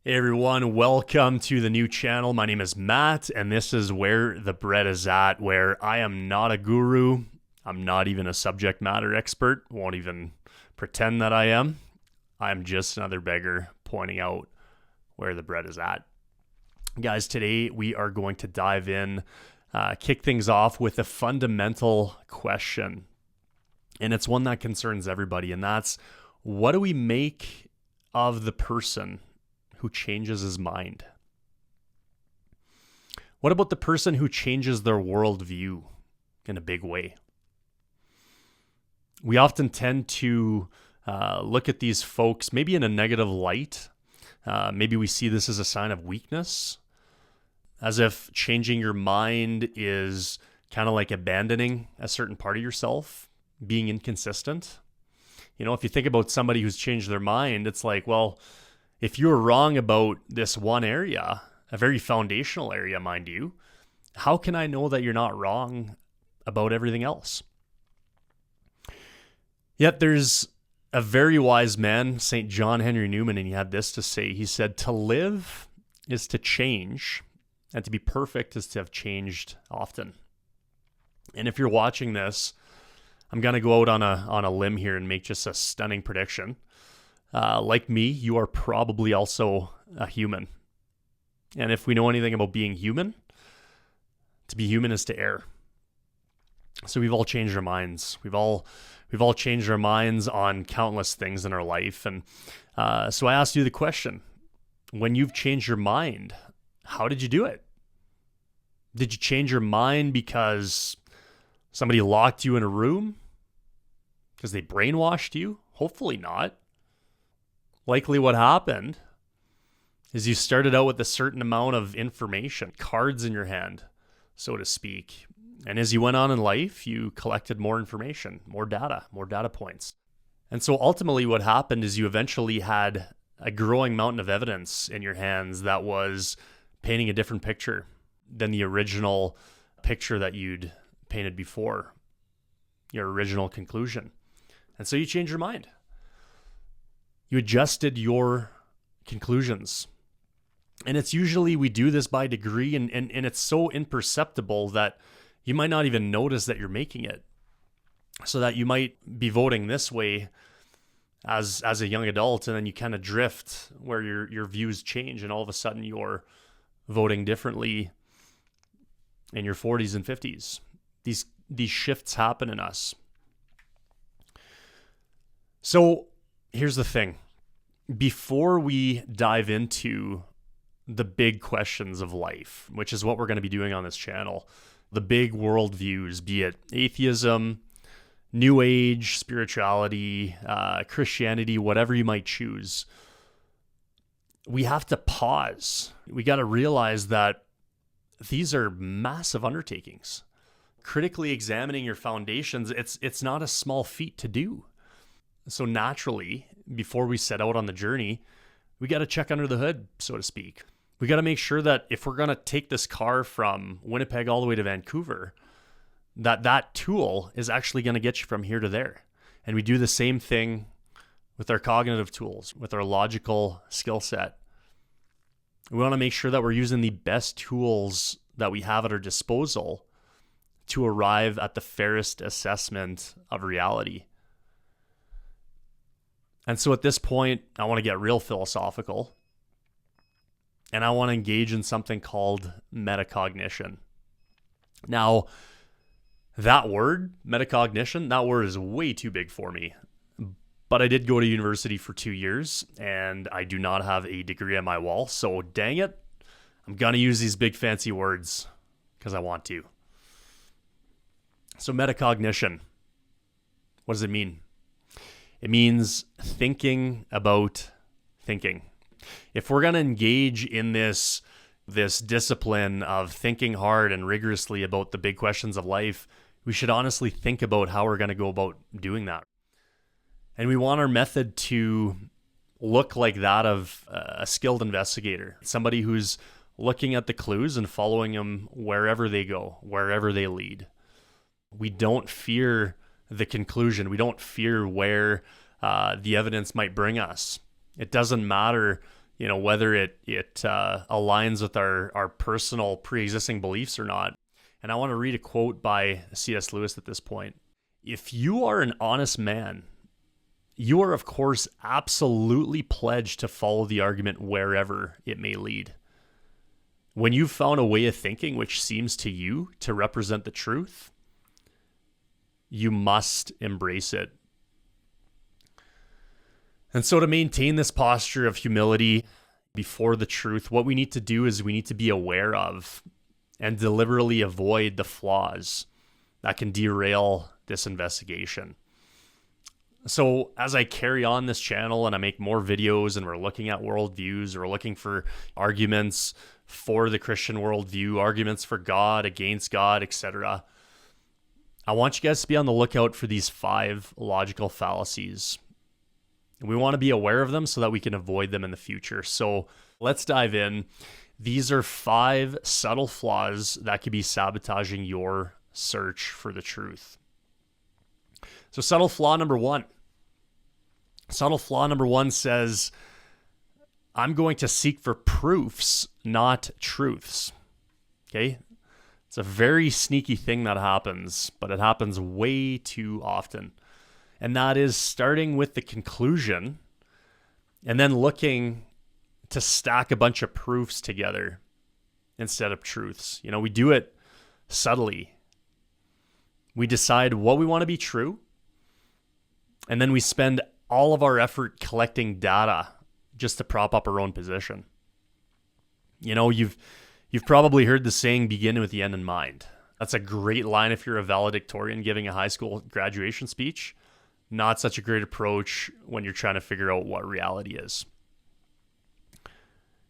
Hey everyone, welcome to the new channel. My name is Matt, and this is Where the Bread is At, where I am not a guru. I'm not even a subject matter expert. Won't even pretend that I am. I'm just another beggar pointing out where the bread is at. Guys, today we are going to dive in, kick things off with a fundamental question. And it's one that concerns everybody, and that's, what do we make of the person who changes his mind? What about the person who changes their worldview in a big way? We often tend to look at these folks maybe in a negative light. Maybe we see this as a sign of weakness, as if changing your mind is kind of like abandoning a certain part of yourself, being inconsistent. You know, if you think about somebody who's changed their mind, it's like, well, if you're wrong about this one area, a very foundational area, mind you, how can I know that you're not wrong about everything else? Yet there's a very wise man, St. John Henry Newman, and he had this to say. He said, "To live is to change, and to be perfect is to have changed often." And if you're watching this, I'm going to go out on a limb here and make just a stunning prediction. Like me, you are probably also a human. And if we know anything about being human, to be human is to err. So we've all changed our minds. We've all changed our minds on countless things in our life. And so I asked you the question, when you've changed your mind, how did you do it? Did you change your mind because somebody locked you in a room? Because they brainwashed you? Hopefully not. Likely what happened is you started out with a certain amount of information, cards in your hand, so to speak. And as you went on in life, you collected more information, more data points. And so ultimately what happened is you eventually had a growing mountain of evidence in your hands that was painting a different picture than the original picture that you'd painted before, your original conclusion. And so you changed your mind. You adjusted your conclusions. And it's usually we do this by degree, and it's so imperceptible that you might not even notice that you're making it. So that you might be voting this way as a young adult, and then you kind of drift where your views change, and all of a sudden you're voting differently in your 40s and 50s. These shifts happen in us. So here's the thing. Before we dive into the big questions of life, which is what we're going to be doing on this channel, the big worldviews, be it atheism, New Age, spirituality, Christianity, whatever you might choose, we have to pause. We got to realize that these are massive undertakings. Critically examining your foundations, it's not a small feat to do. So naturally, before we set out on the journey, we got to check under the hood, so to speak. We got to make sure that if we're going to take this car from Winnipeg all the way to Vancouver, that tool is actually going to get you from here to there. And we do the same thing with our cognitive tools, with our logical skill set. We want to make sure that we're using the best tools that we have at our disposal to arrive at the fairest assessment of reality. And so at this point, I want to get real philosophical, and I want to engage in something called metacognition. Now, that word, metacognition, that word is way too big for me. But I did go to university for 2 years, and I do not have a degree on my wall. So dang it, I'm going to use these big fancy words because I want to. So metacognition, what does it mean? It means thinking about thinking. If we're going to engage in this discipline of thinking hard and rigorously about the big questions of life, we should honestly think about how we're going to go about doing that. And we want our method to look like that of a skilled investigator, somebody who's looking at the clues and following them wherever they go, wherever they lead. We don't fear the conclusion. We don't fear where the evidence might bring us. It doesn't matter, whether it aligns with our personal pre-existing beliefs or not. And I want to read a quote by C.S. Lewis at this point. If you are an honest man, you are, of course, absolutely pledged to follow the argument wherever it may lead. When you've found a way of thinking which seems to you to represent the truth, you must embrace it. And so to maintain this posture of humility before the truth, what we need to do is we need to be aware of and deliberately avoid the flaws that can derail this investigation. So as I carry on this channel and I make more videos and we're looking at worldviews, or we're looking for arguments for the Christian worldview, arguments for God, against God, etc., I want you guys to be on the lookout for these 5 logical fallacies. We want to be aware of them so that we can avoid them in the future. So let's dive in. These are 5 subtle flaws that could be sabotaging your search for the truth. So subtle flaw number 1. Subtle flaw number 1 says, I'm going to seek for proofs, not truths. Okay? It's a very sneaky thing that happens, but it happens way too often. And that is starting with the conclusion and then looking to stack a bunch of proofs together instead of truths. We do it subtly. We decide what we want to be true, and then we spend all of our effort collecting data just to prop up our own position. You've probably heard the saying, begin with the end in mind. That's a great line if you're a valedictorian giving a high school graduation speech. Not such a great approach when you're trying to figure out what reality is.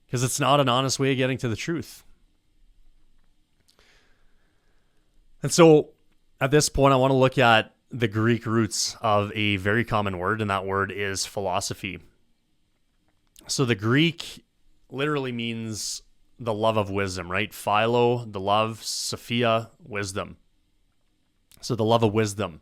Because it's not an honest way of getting to the truth. And so at this point, I want to look at the Greek roots of a very common word, and that word is philosophy. So the Greek literally means the love of wisdom, right? Philo, the love, Sophia, wisdom. So the love of wisdom.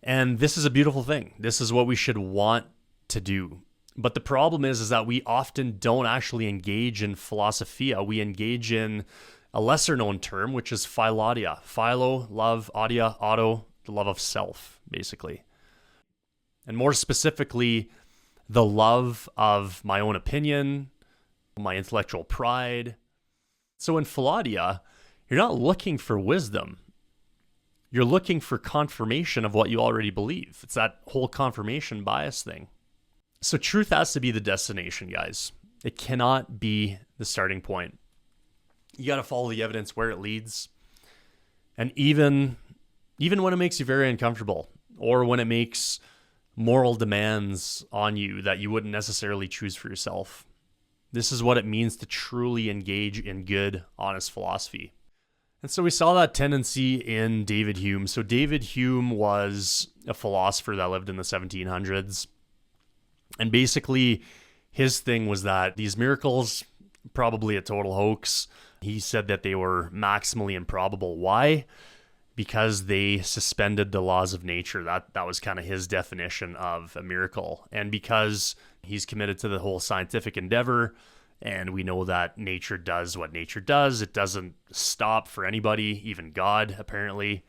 And this is a beautiful thing. This is what we should want to do. But the problem is that we often don't actually engage in philosophia. We engage in a lesser known term, which is philodia. Philo, love, audia, auto, the love of self, basically. And more specifically, the love of my own opinion, my intellectual pride. So in philodia, you're not looking for wisdom. You're looking for confirmation of what you already believe. It's that whole confirmation bias thing. So truth has to be the destination, guys. It cannot be the starting point. You got to follow the evidence where it leads. And even when it makes you very uncomfortable, or when it makes moral demands on you that you wouldn't necessarily choose for yourself. This is what it means to truly engage in good, honest philosophy. And so we saw that tendency in David Hume. So David Hume was a philosopher that lived in the 1700s. And basically, his thing was that these miracles, probably a total hoax. He said that they were maximally improbable. Why? Because they suspended the laws of nature. That was kind of his definition of a miracle. And because he's committed to the whole scientific endeavor, and we know that nature does what nature does. It doesn't stop for anybody, even God, apparently.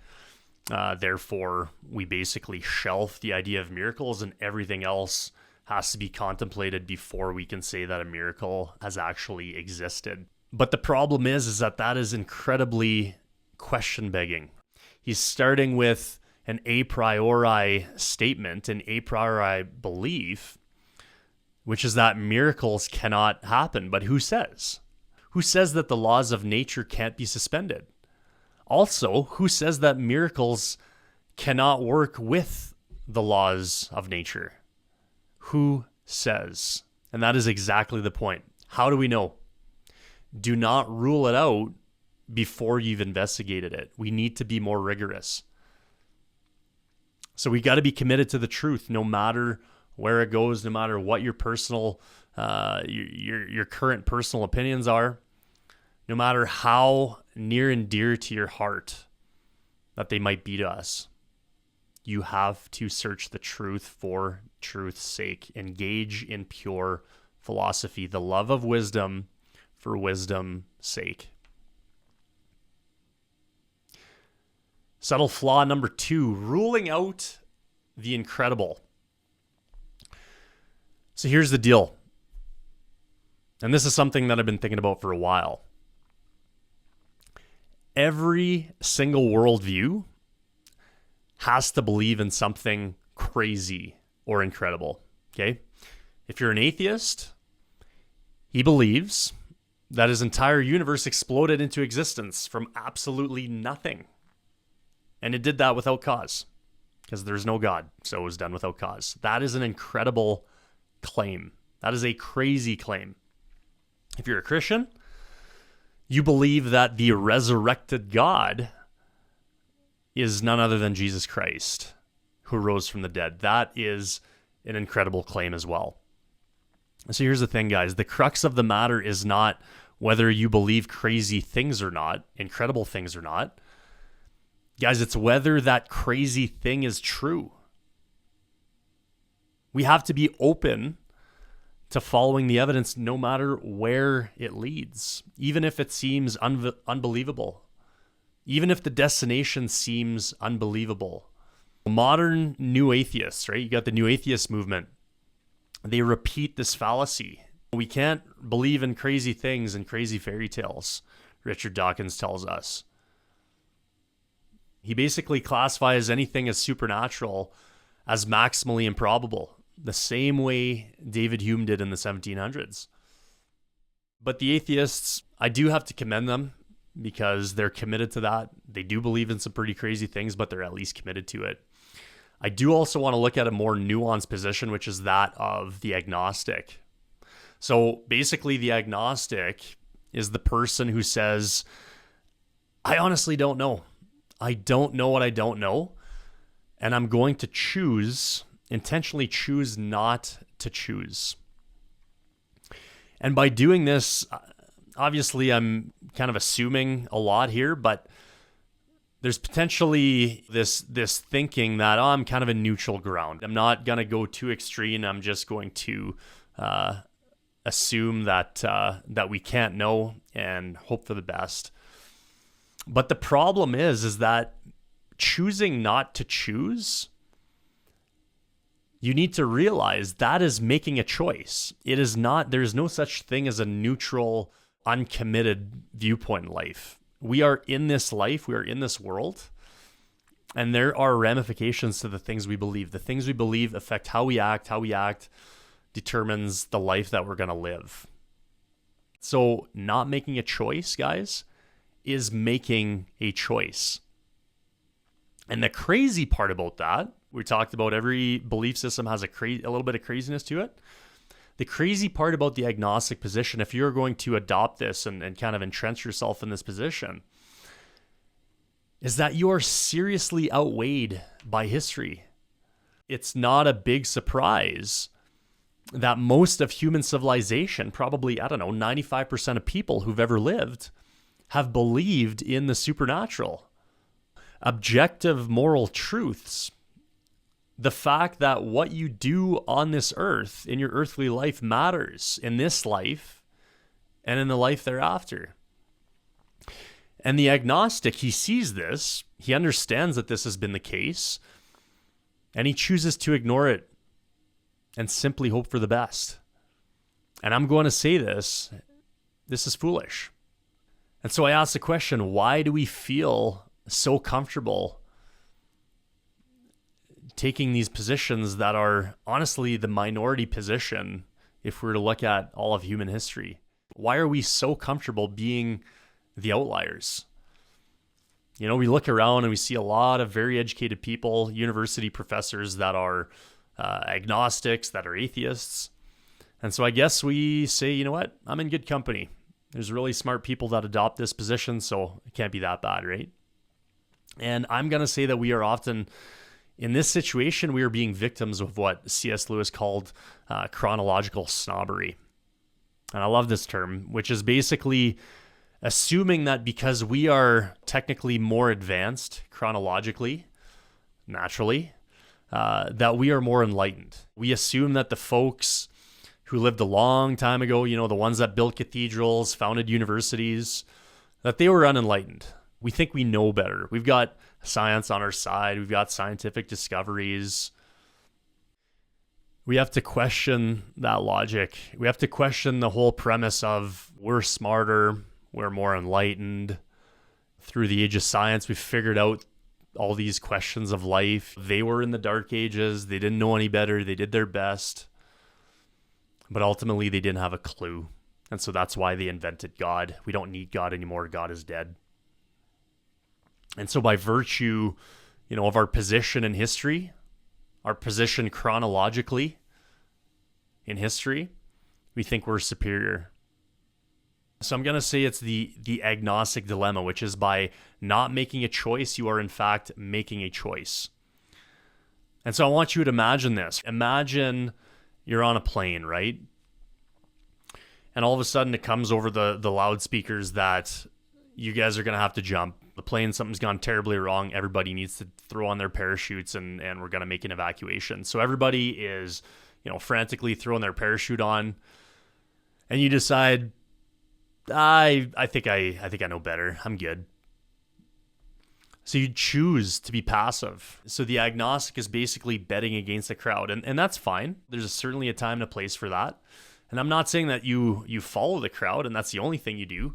Therefore, we basically shelf the idea of miracles, and everything else has to be contemplated before we can say that a miracle has actually existed. But the problem is that is incredibly question-begging. He's starting with an a priori statement, an a priori belief, which is that miracles cannot happen. But who says? Who says that the laws of nature can't be suspended? Also, who says that miracles cannot work with the laws of nature? Who says? And that is exactly the point. How do we know? Do not rule it out before you've investigated it. We need to be more rigorous. So we got to be committed to the truth, no matter where it goes, no matter what your personal, your current personal opinions are, no matter how near and dear to your heart that they might be to us. You have to search the truth for truth's sake. Engage in pure philosophy, the love of wisdom for wisdom's sake. Subtle flaw number 2, ruling out the incredible. So here's the deal. And this is something that I've been thinking about for a while. Every single worldview has to believe in something crazy or incredible, okay? If you're an atheist, he believes that his entire universe exploded into existence from absolutely nothing. And it did that without cause, because there's no God, so it was done without cause. That is an incredible claim. That is a crazy claim. If you're a Christian, you believe that the resurrected God is none other than Jesus Christ, who rose from the dead. That is an incredible claim as well. So here's the thing, guys. The crux of the matter is not whether you believe crazy things or not, incredible things or not. Guys, it's whether that crazy thing is true. We have to be open to following the evidence no matter where it leads, even if it seems unbelievable, even if the destination seems unbelievable. Modern new atheists, right? You got the new atheist movement. They repeat this fallacy. We can't believe in crazy things and crazy fairy tales, Richard Dawkins tells us. He basically classifies anything as supernatural as maximally improbable, the same way David Hume did in the 1700s. But the atheists, I do have to commend them because they're committed to that. They do believe in some pretty crazy things, but they're at least committed to it. I do also want to look at a more nuanced position, which is that of the agnostic. So basically, the agnostic is the person who says, I honestly don't know. I don't know what I don't know. And I'm going to intentionally choose not to choose. And by doing this, obviously I'm kind of assuming a lot here, but there's potentially this thinking that, I'm kind of a neutral ground. I'm not going to go too extreme. I'm just going to assume that we can't know and hope for the best. But the problem is that choosing not to choose, you need to realize that is making a choice. It is not, there is no such thing as a neutral, uncommitted viewpoint in life. We are in this life, we are in this world, and there are ramifications to the things we believe. The things we believe affect how we act. How we act determines the life that we're going to live. So not making a choice, guys, is making a choice. And the crazy part about that, we talked about every belief system has a little bit of craziness to it. The crazy part about the agnostic position, if you're going to adopt this and kind of entrench yourself in this position, is that you are seriously outweighed by history. It's not a big surprise that most of human civilization, probably, 95% of people who've ever lived, have believed in the supernatural. Objective moral truths. The fact that what you do on this earth, in your earthly life, matters in this life and in the life thereafter. And the agnostic, he sees this, he understands that this has been the case, and he chooses to ignore it and simply hope for the best. And I'm going to say this is foolish. And so I ask the question, why do we feel so comfortable taking these positions that are honestly the minority position if we were to look at all of human history? Why are we so comfortable being the outliers? You know, we look around and we see a lot of very educated people, university professors that are agnostics, that are atheists. And so I guess we say, you know what? I'm in good company. There's really smart people that adopt this position, so it can't be that bad, right? And I'm going to say that we are often, in this situation, we are being victims of what C.S. Lewis called chronological snobbery. And I love this term, which is basically assuming that because we are technically more advanced chronologically, naturally, that we are more enlightened. We assume that the folks who lived a long time ago, the ones that built cathedrals, founded universities, that they were unenlightened. We think we know better. We've got science on our side. We've got scientific discoveries. We have to question that logic. We have to question the whole premise of we're smarter, we're more enlightened. Through the age of science, we've figured out all these questions of life. They were in the dark ages. They didn't know any better. They did their best. But ultimately, they didn't have a clue. And so that's why they invented God. We don't need God anymore. God is dead. And so by virtue, of our position in history, our position chronologically in history, we think we're superior. So I'm going to say it's the agnostic dilemma, which is by not making a choice, you are in fact making a choice. And so I want you to imagine this. Imagine you're on a plane, right? And all of a sudden it comes over the loudspeakers that you guys are going to have to jump. The plane, something's gone terribly wrong. Everybody needs to throw on their parachutes and we're going to make an evacuation. So everybody is, frantically throwing their parachute on. And you decide, I think I know better. I'm good. So you choose to be passive. So the agnostic is basically betting against the crowd. And that's fine. There's certainly a time and a place for that. And I'm not saying that you follow the crowd and that's the only thing you do.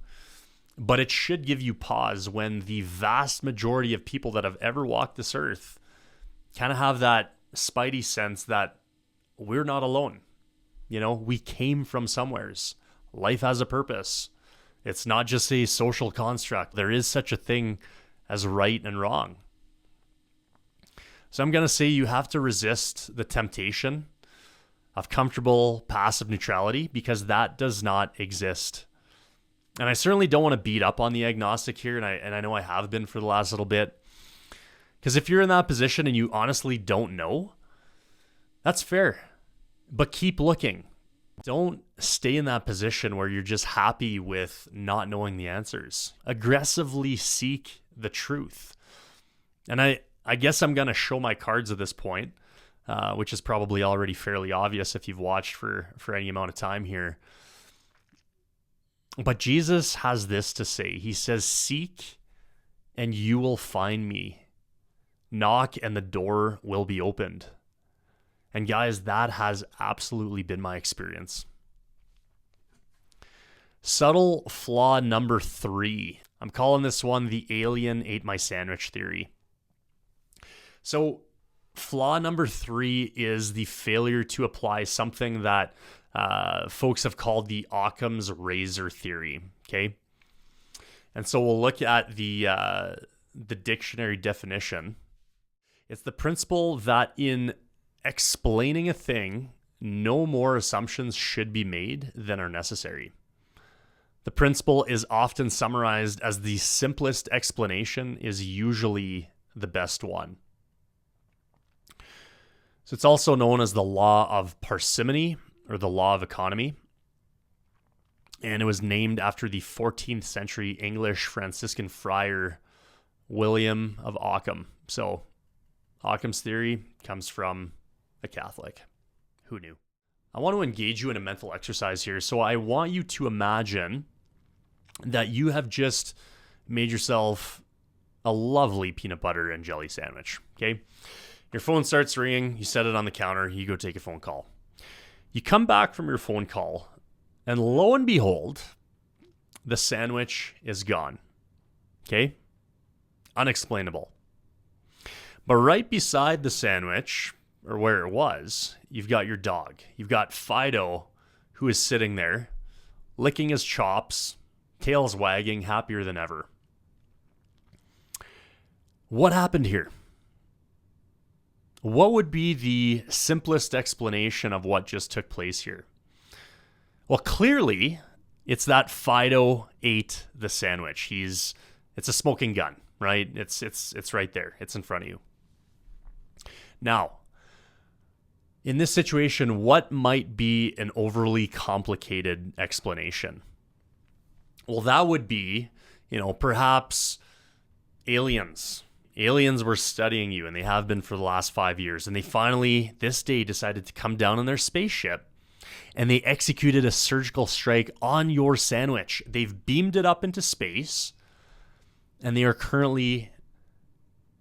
But it should give you pause when the vast majority of people that have ever walked this earth kind of have that spidey sense that we're not alone. We came from somewheres. Life has a purpose. It's not just a social construct. There is such a thing as right and wrong. So I'm going to say you have to resist the temptation of comfortable passive neutrality because that does not exist. And I certainly don't want to beat up on the agnostic here, and I know I have been for the last little bit. Because if you're in that position and you honestly don't know, that's fair. But keep looking. Don't stay in that position where you're just happy with not knowing the answers. Aggressively seek the truth. And I guess I'm going to show my cards at this point, which is probably already fairly obvious if you've watched for any amount of time here. But Jesus has this to say. He says, "Seek and you will find me. Knock and the door will be opened." And guys, that has absolutely been my experience. Subtle flaw number 3. I'm calling this one the alien ate my sandwich theory. So flaw number 3 is the failure to apply something that folks have called the Occam's razor theory. Okay. And so we'll look at the dictionary definition. It's the principle that in explaining a thing, no more assumptions should be made than are necessary. The principle is often summarized as the simplest explanation is usually the best one. So it's also known as the law of parsimony or the law of economy. And it was named after the 14th century English Franciscan friar William of Ockham. So Occam's theory comes from a Catholic. Who knew? I want to engage you in a mental exercise here. So I want you to imagine that you have just made yourself a lovely peanut butter and jelly sandwich. Okay. Your phone starts ringing. You set it on the counter. You go take a phone call. You come back from your phone call, and lo and behold, the sandwich is gone. Okay? Unexplainable. But right beside the sandwich, or where it was, you've got your dog. You've got Fido, who is sitting there, licking his chops, tails wagging, happier than ever. What happened here? What would be the simplest explanation of what just took place here? Well, clearly, it's that Fido ate the sandwich. It's a smoking gun, right? It's right there. It's in front of you. Now, in this situation, what might be an overly complicated explanation? Well, that would be, perhaps aliens. Aliens were studying you, and they have been for the last 5 years. And they finally, this day, decided to come down in their spaceship and they executed a surgical strike on your sandwich. They've beamed it up into space, and they are currently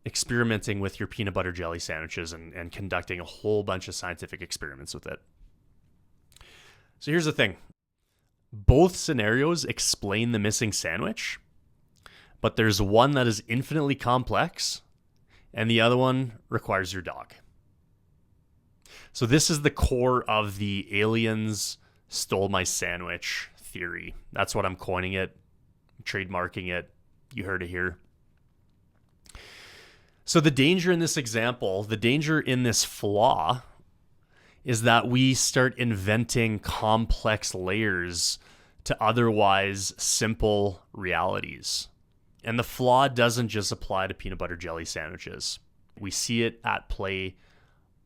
experimenting with your peanut butter jelly sandwiches and conducting a whole bunch of scientific experiments with it. So here's the thing. Both scenarios explain the missing sandwich, but there's one that is infinitely complex, and the other one requires your dog. So this is the core of the aliens stole my sandwich theory. That's what I'm coining it, trademarking it. You heard it here. So the danger in this example, the danger in this flaw, is that we start inventing complex layers to otherwise simple realities. And the flaw doesn't just apply to peanut butter jelly sandwiches. We see it at play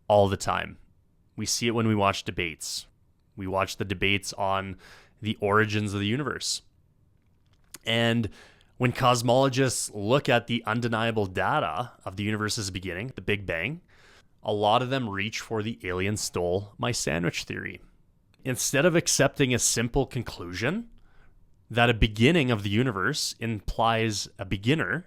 all the time. We see it when we watch debates. We watch the debates on the origins of the universe. And when cosmologists look at the undeniable data of the universe's beginning, the Big Bang, a lot of them reach for the alien stole my sandwich theory. Instead of accepting a simple conclusion that a beginning of the universe implies a beginner,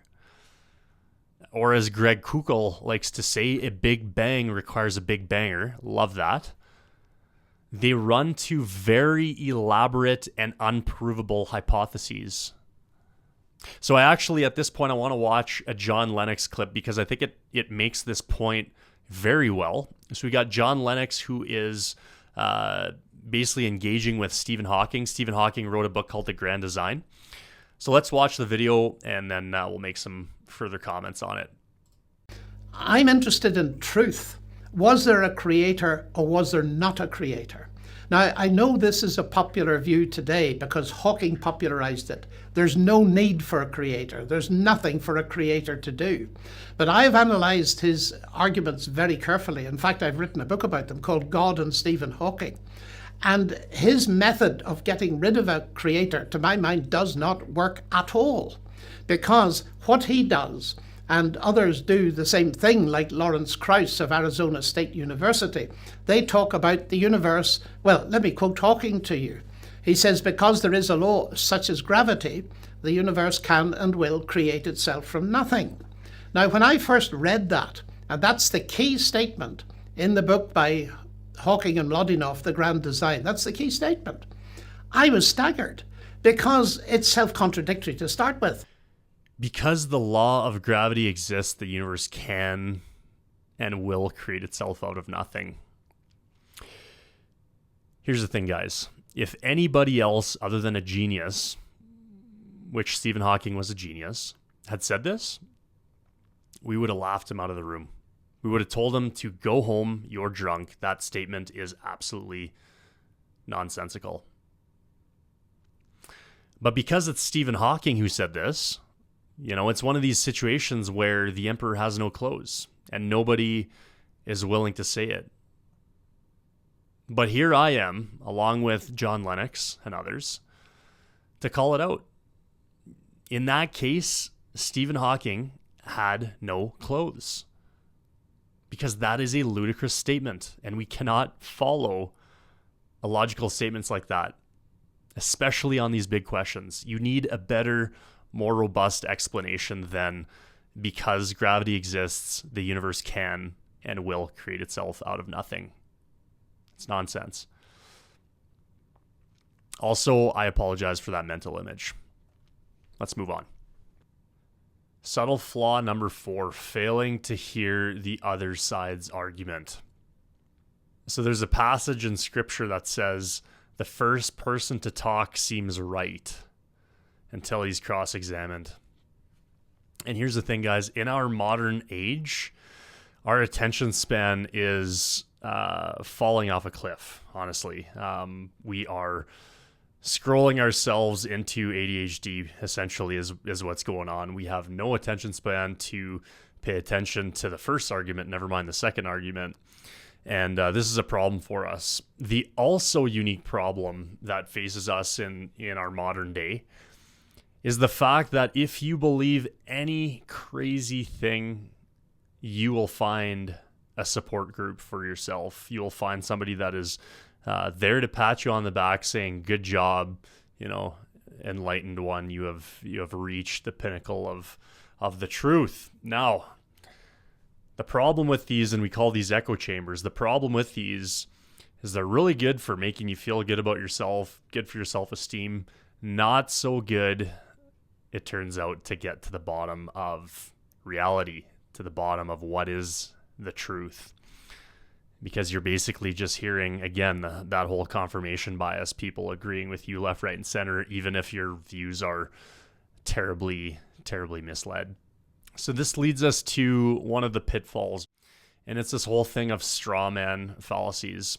or as Greg Koukl likes to say, a big bang requires a big banger. Love that. They run to very elaborate and unprovable hypotheses. So I actually, at this point, I want to watch a John Lennox clip because I think it makes this point very well. So we got John Lennox, who is basically engaging with Stephen Hawking. Stephen Hawking wrote a book called The Grand Design. So let's watch the video, and then we'll make some further comments on it. I'm interested in truth. Was there a creator or was there not a creator? Now, I know this is a popular view today because Hawking popularized it. There's no need for a creator. There's nothing for a creator to do. But I've analyzed his arguments very carefully. In fact, I've written a book about them called God and Stephen Hawking. And his method of getting rid of a creator, to my mind, does not work at all. Because what he does, and others do the same thing, like Lawrence Krauss of Arizona State University, they talk about the universe. Well, let me quote Hawking to you. He says, because there is a law such as gravity, the universe can and will create itself from nothing. Now, when I first read that, and that's the key statement in the book by Hawking and Mlodinow, The Grand Design, that's the key statement, I was staggered because it's self-contradictory to start with. Because the law of gravity exists, the universe can and will create itself out of nothing. Here's the thing, guys. If anybody else other than a genius, which Stephen Hawking was a genius, had said this, we would have laughed him out of the room. We would have told him to go home, you're drunk. That statement is absolutely nonsensical. But because it's Stephen Hawking who said this, you know, it's one of these situations where the emperor has no clothes and nobody is willing to say it. But here I am, along with John Lennox and others, to call it out. In that case, Stephen Hawking had no clothes. Because that is a ludicrous statement, and we cannot follow illogical statements like that, especially on these big questions. You need a better, more robust explanation than because gravity exists, the universe can and will create itself out of nothing. It's nonsense. Also, I apologize for that mental image. Let's move on. Subtle flaw number 4, failing to hear the other side's argument. So there's a passage in scripture that says, the first person to talk seems right until he's cross-examined. And here's the thing, guys. In our modern age, our attention span is falling off a cliff, honestly. We are scrolling ourselves into ADHD, essentially, is what's going on. We have no attention span to pay attention to the first argument, never mind the second argument. And this is a problem for us. The also unique problem that faces us in our modern day is the fact that if you believe any crazy thing, you will find a support group for yourself. You will find somebody that is there to pat you on the back saying, good job, enlightened one, you have reached the pinnacle of the truth. Now, the problem with these, and we call these echo chambers, the problem with these is they're really good for making you feel good about yourself, good for your self-esteem, not so good, it turns out, to get to the bottom of reality, to the bottom of what is the truth. Because you're basically just hearing, again, that whole confirmation bias, people agreeing with you left, right, and center, even if your views are terribly, terribly misled. So this leads us to one of the pitfalls, and it's this whole thing of straw man fallacies.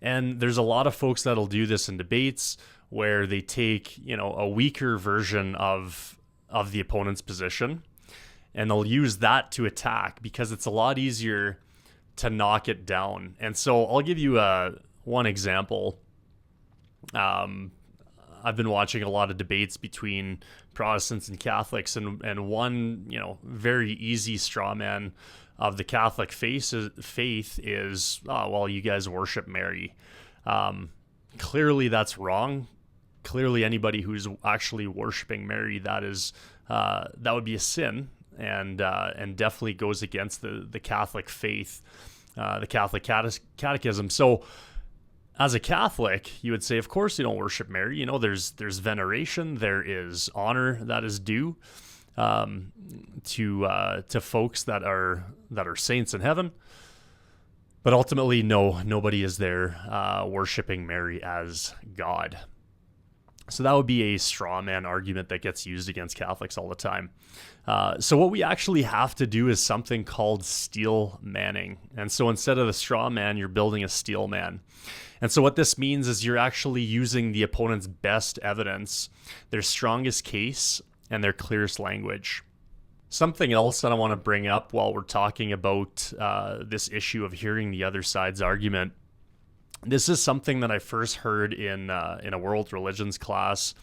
And there's a lot of folks that'll do this in debates where they take, a weaker version of the opponent's position, and they'll use that to attack because it's a lot easier to knock it down. And so I'll give you one example. I've been watching a lot of debates between Protestants and Catholics, and one, very easy straw man of the Catholic faith is, oh, well, you guys worship Mary. Clearly that's wrong. Clearly anybody who's actually worshiping Mary, that would be a sin, and definitely goes against the Catholic faith, the Catholic catechism. So as a Catholic, you would say, of course you don't worship Mary. There's veneration, there is honor that is due to folks that are saints in heaven. But ultimately, no, nobody is there worshiping Mary as God. So that would be a straw man argument that gets used against Catholics all the time. So what we actually have to do is something called steel manning. And so instead of the straw man, you're building a steel man. And so what this means is you're actually using the opponent's best evidence, their strongest case, and their clearest language. Something else that I want to bring up while we're talking about this issue of hearing the other side's argument. This is something that I first heard in a world religions class.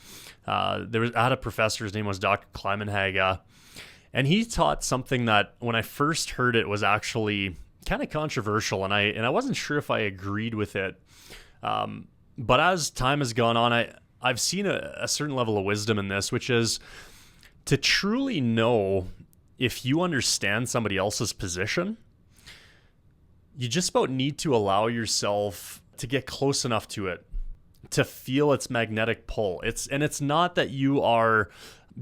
I had a professor, his name was Dr. Kleimenhaga, and he taught something that when I first heard it was actually kind of controversial, and I wasn't sure if I agreed with it. But as time has gone on, I've seen a certain level of wisdom in this, which is to truly know if you understand somebody else's position, you just about need to allow yourself to get close enough to it, to feel its magnetic pull. It's not that you are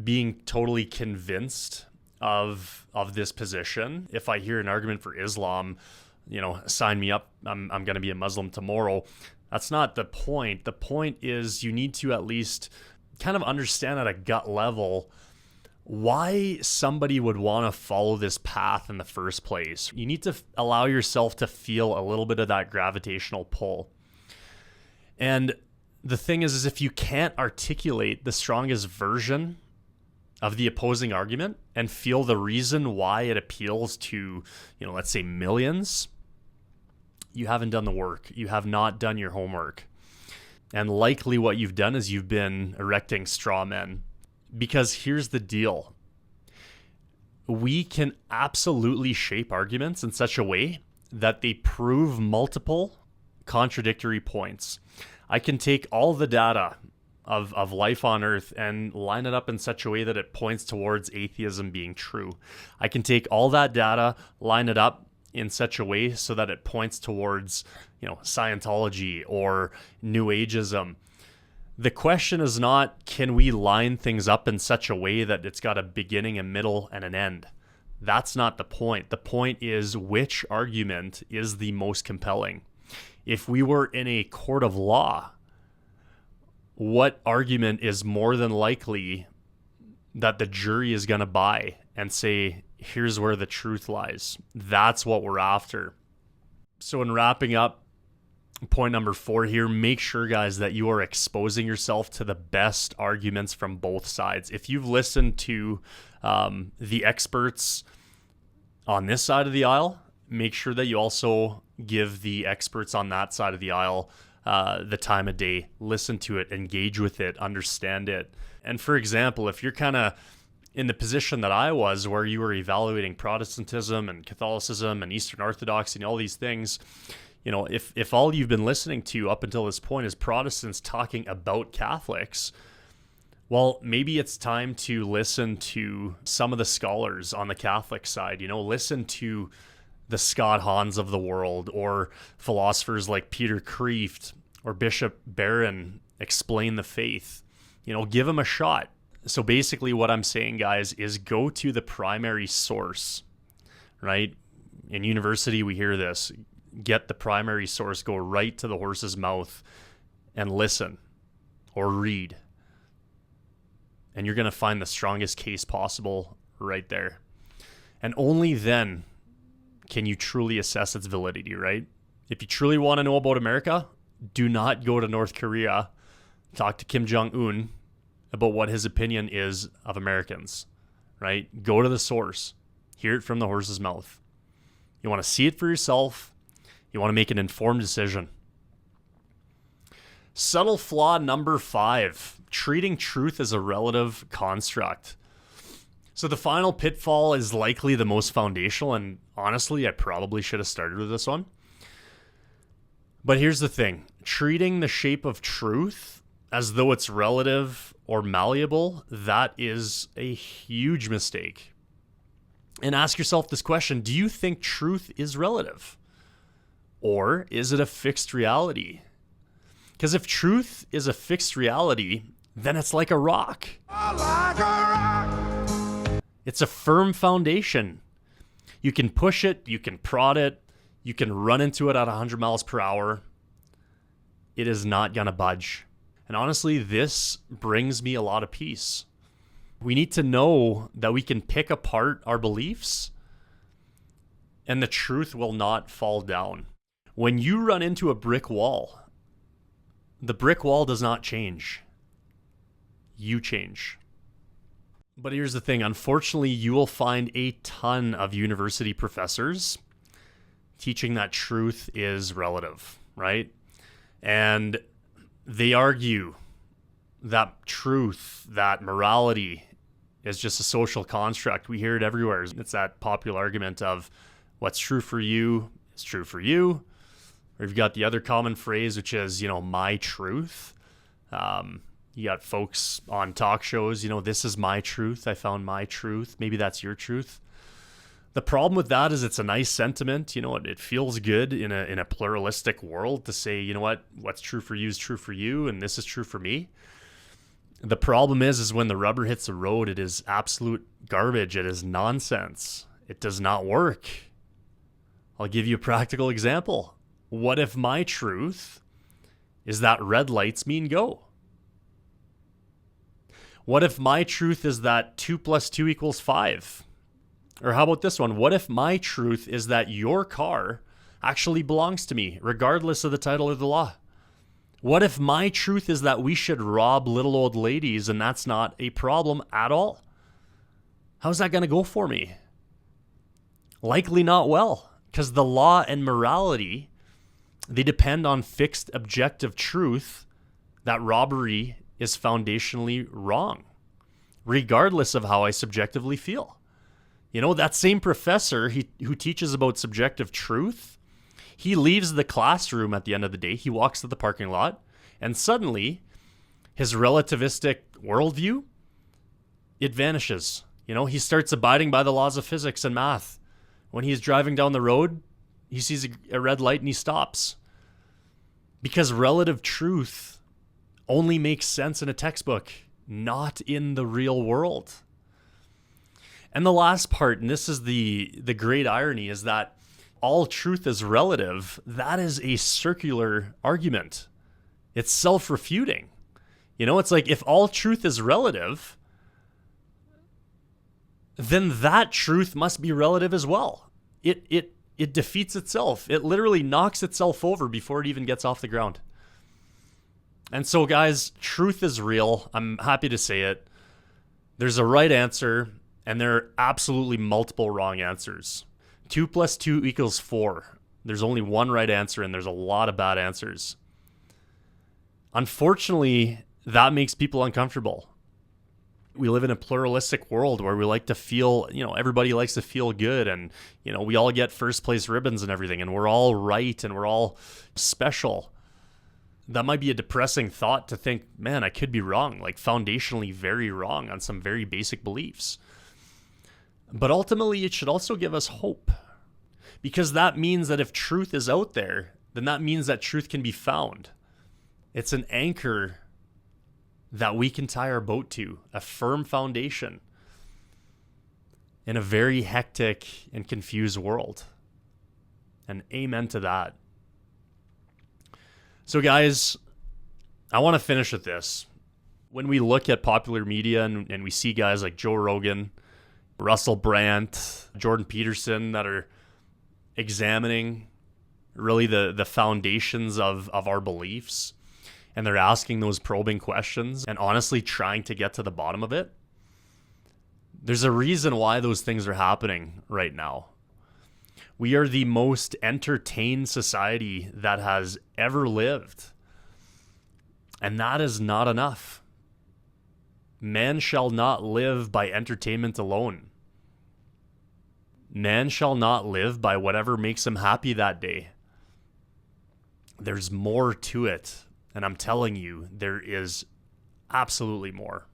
being totally convinced of this position. If I hear an argument for Islam, sign me up, I'm going to be a Muslim tomorrow. That's not the point. The point is you need to at least kind of understand at a gut level why somebody would want to follow this path in the first place. You need to allow yourself to feel a little bit of that gravitational pull. And the thing is if you can't articulate the strongest version of the opposing argument and feel the reason why it appeals to, let's say millions, you haven't done the work. You have not done your homework. And likely what you've done is you've been erecting straw men. Because here's the deal. We can absolutely shape arguments in such a way that they prove multiple contradictory points. I can take all the data of life on Earth and line it up in such a way that it points towards atheism being true. I can take all that data, line it up in such a way so that it points towards, Scientology or New Ageism. The question is not, can we line things up in such a way that it's got a beginning, a middle, and an end? That's not the point. The point is which argument is the most compelling. If we were in a court of law, what argument is more than likely that the jury is going to buy and say, here's where the truth lies? That's what we're after. So in wrapping up, point number 4 here, make sure, guys, that you are exposing yourself to the best arguments from both sides. If you've listened to the experts on this side of the aisle, make sure that you also give the experts on that side of the aisle the time of day. Listen to it, engage with it, understand it. And for example, if you're kind of in the position that I was, where you were evaluating Protestantism and Catholicism and Eastern Orthodoxy and all these things, You know, if all you've been listening to up until this point is Protestants talking about Catholics, well, maybe it's time to listen to some of the scholars on the Catholic side. You know, listen to the Scott Hahns of the world, or philosophers like Peter Kreeft or Bishop Barron explain the faith. You know, give them a shot. So basically what I'm saying, guys, is go to the primary source, right? In university, we hear this. Get the primary source, go right to the horse's mouth and listen or read. And you're going to find the strongest case possible right there. And only then can you truly assess its validity, right? If you truly want to know about America, do not go to North Korea, talk to Kim Jong-un about what his opinion is of Americans, right? Go to the source. Hear it from the horse's mouth. You want to see it for yourself. You want to make an informed decision. Subtle flaw number 5, treating truth as a relative construct. So the final pitfall is likely the most foundational, and honestly, I probably should have started with this one. But here's the thing. Treating the shape of truth as though it's relative or malleable, that is a huge mistake. And ask yourself this question: do you think truth is relative? Or is it a fixed reality? Because if truth is a fixed reality, then it's like a rock. It's a firm foundation. You can push it, you can prod it, you can run into it at 100 miles per hour. It is not going to budge. And honestly, this brings me a lot of peace. We need to know that we can pick apart our beliefs and the truth will not fall down. When you run into a brick wall, the brick wall does not change. You change. But here's the thing. Unfortunately, you will find a ton of university professors teaching that truth is relative, right? And they argue that truth, that morality is just a social construct. We hear it everywhere. It's that popular argument of what's true for you is true for you. Or you've got the other common phrase, which is, my truth. You got folks on talk shows, this is my truth. I found my truth. Maybe that's your truth. The problem with that is it's a nice sentiment. It feels good in a pluralistic world to say, what's true for you is true for you, and this is true for me. The problem is when the rubber hits the road, it is absolute garbage. It is nonsense. It does not work. I'll give you a practical example. What if my truth is that red lights mean go? What if my truth is that 2 + 2 = 5? Or how about this one? What if my truth is that your car actually belongs to me, regardless of the title or the law? What if my truth is that we should rob little old ladies and that's not a problem at all? How's that going to go for me? Likely not well, because the law and morality, they depend on fixed objective truth that robbery is foundationally wrong, regardless of how I subjectively feel. That same professor who teaches about subjective truth, he leaves the classroom at the end of the day, he walks to the parking lot, and suddenly his relativistic worldview, it vanishes. He starts abiding by the laws of physics and math. When he's driving down the road, he sees a red light and he stops. Because relative truth only makes sense in a textbook, not in the real world. And the last part, and this is the great irony, is that all truth is relative. That is a circular argument. It's self-refuting. It's like if all truth is relative, then that truth must be relative as well. It defeats itself. It literally knocks itself over before it even gets off the ground. And so, guys, truth is real. I'm happy to say it. There's a right answer, and there are absolutely multiple wrong answers. 2 + 2 = 4. There's only one right answer, and there's a lot of bad answers. Unfortunately, that makes people uncomfortable. We live in a pluralistic world where we like to feel, everybody likes to feel good, and, we all get first place ribbons and everything, and we're all right and we're all special. That might be a depressing thought to think, man, I could be wrong, like foundationally very wrong on some very basic beliefs. But ultimately, it should also give us hope, because that means that if truth is out there, then that means that truth can be found. It's an anchor that we can tie our boat to, a firm foundation in a very hectic and confused world. And amen to that. So guys, I want to finish with this. When we look at popular media and we see guys like Joe Rogan, Russell Brand, Jordan Peterson that are examining really the foundations of our beliefs, and they're asking those probing questions and honestly trying to get to the bottom of it, there's a reason why those things are happening right now. We are the most entertained society that has ever lived. And that is not enough. Man shall not live by entertainment alone. Man shall not live by whatever makes him happy that day. There's more to it. And I'm telling you, there is absolutely more.